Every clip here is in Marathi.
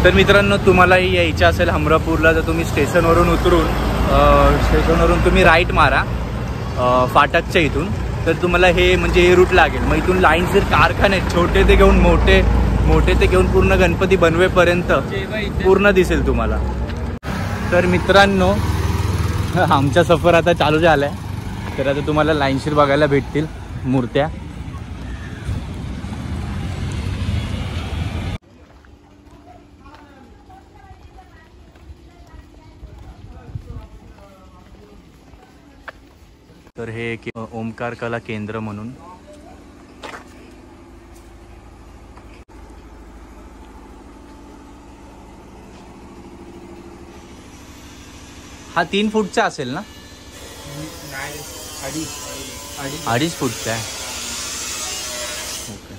तर मित्रांनो, तुम्हालाही यायचं असेल हमरापूरला, तर तुम्ही स्टेशनवरून तुम्ही राईट मारा फाटकच्या इथून, तर तुम्हाला हे म्हणजे हे रूट लागेल. मग इथून लाईनशीर कारखाने छोटे ते घेऊन मोठे ते घेऊन पूर्ण गणपती बनवेपर्यंत पूर्ण दिसेल तुम्हाला. तर मित्रांनो, आमचा सफर आता चालू झाला आहे. तर आता तुम्हाला लाईनशीर बघायला भेटतील मूर्त्या. तर हे एक ओमकार कला केंद्र म्हणून. हा 3 फूटचा असेल ना? 2.5 फूटचा आहे. ओके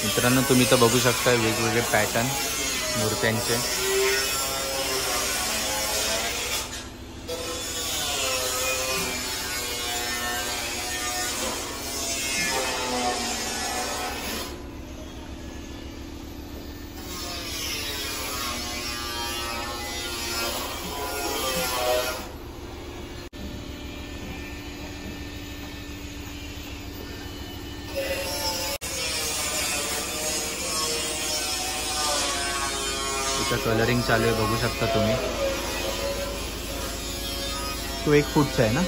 मित्रांनो, तुम्ही तर बघू शकता वेगवेगळे पॅटर्न मूर्त्यांचे. कलरिंग चालू आहे, बघू शकता तुम्ही. तो 1 फूटचा आहे ना?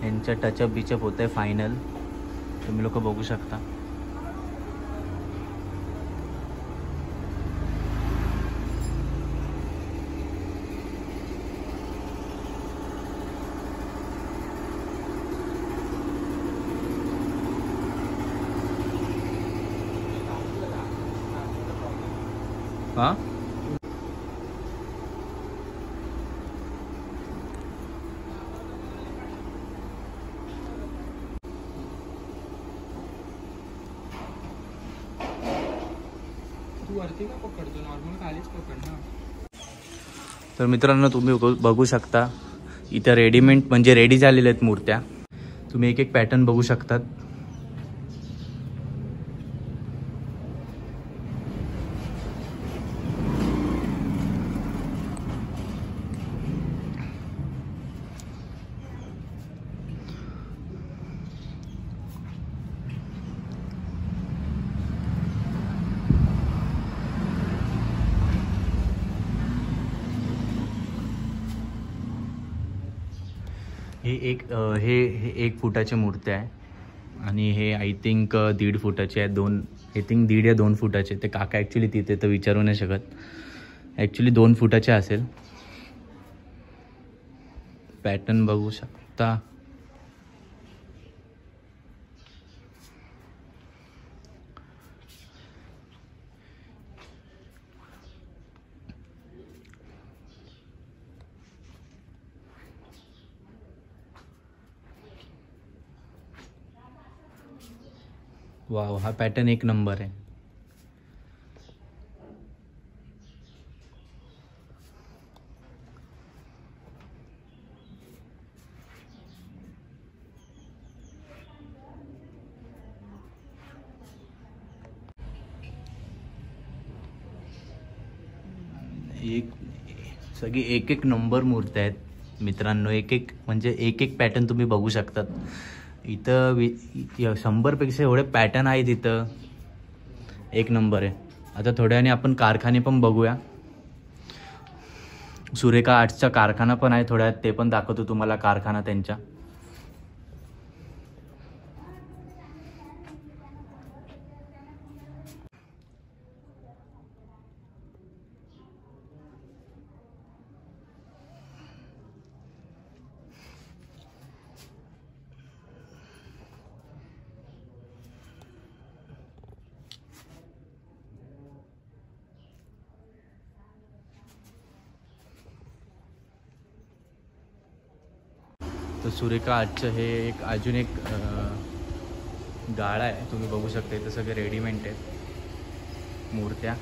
यांचा टचअप बिचअप होत आहे फायनल, तुम्ही लोक बघू शकता. हां वरती का पकडतो, नॉर्मल खालीच पकड ना. तर मित्रांनो, तुम्ही बघू शकता इथं रेडीमेड म्हणजे रेडी झालेल्या आहेत मूर्त्या. तुम्ही एक एक पॅटर्न बघू शकतात. हे 1 फुटाची मूर्ती आहे आणि हे आय थिंक 1.5 फुटाचे आहे. 1.5 या 2 फुटाचे. ते काका ॲक्च्युली तिथे तर विचारू नाही शकत. ॲक्च्युली 2 फुटाचे असेल. पॅटर्न बघू शकता. वाव, हा पॅटर्न 1 नंबर आहे. सगळी 1 नंबर मूर्ती आहेत मित्रांनो. म्हणजे एक पॅटर्न तुम्ही बघू शकतात. इथं 100पेक्षा एवढे पॅटर्न आहेत इथं. 1 नंबर आहे. आता थोड्या वेळाने आपण कारखाने पण बघूया. सुरेखा आर्ट्सचा कारखाना पण आहे, थोड्या ते पण दाखवतो तुम्हाला कारखाना त्यांच्या. तर सुरेखा आजचं हे एक अजून एक गाळा आहे, तुम्ही बघू शकता. इथं सगळे रेडीमेड आहेत मूर्त्या.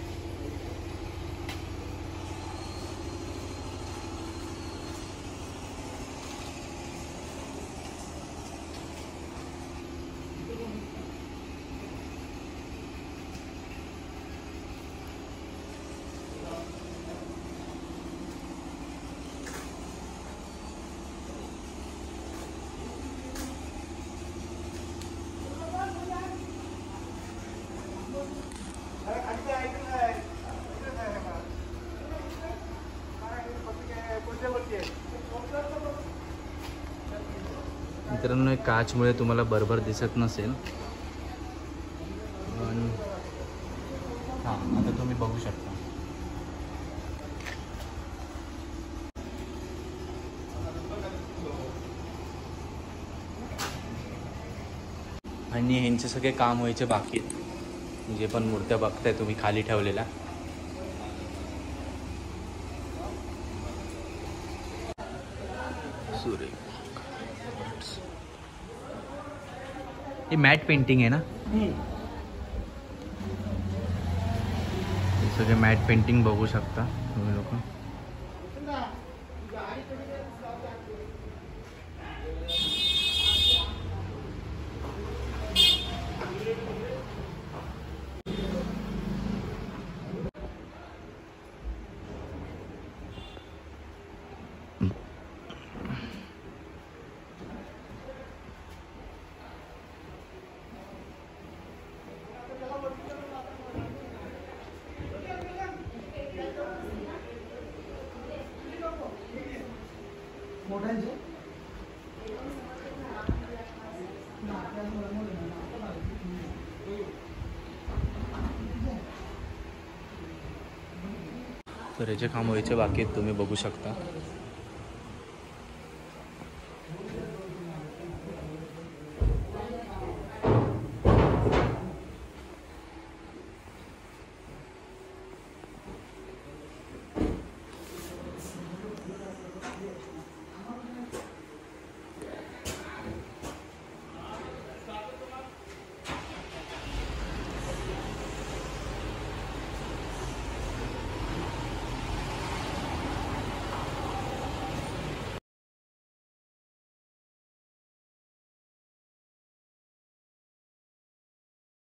मित्रांनो, काचमुळे तुम्हाला बरोबर दिसत नसेल, पण हां, आता तुम्ही बघू शकता. आणि ह्यांचे सगळे काम व्हायचे बाकी आहेत. जे पण मूर्त्या बघताय तुम्ही खाली ठेवलेल्या, हे मॅट पेंटिंग आहे ना. हे सगळे मॅट पेंटिंग बघू शकता तुम्ही लोक. तर याचे काम व्हायचे बाकी आहेत, तुम्ही बघू शकता.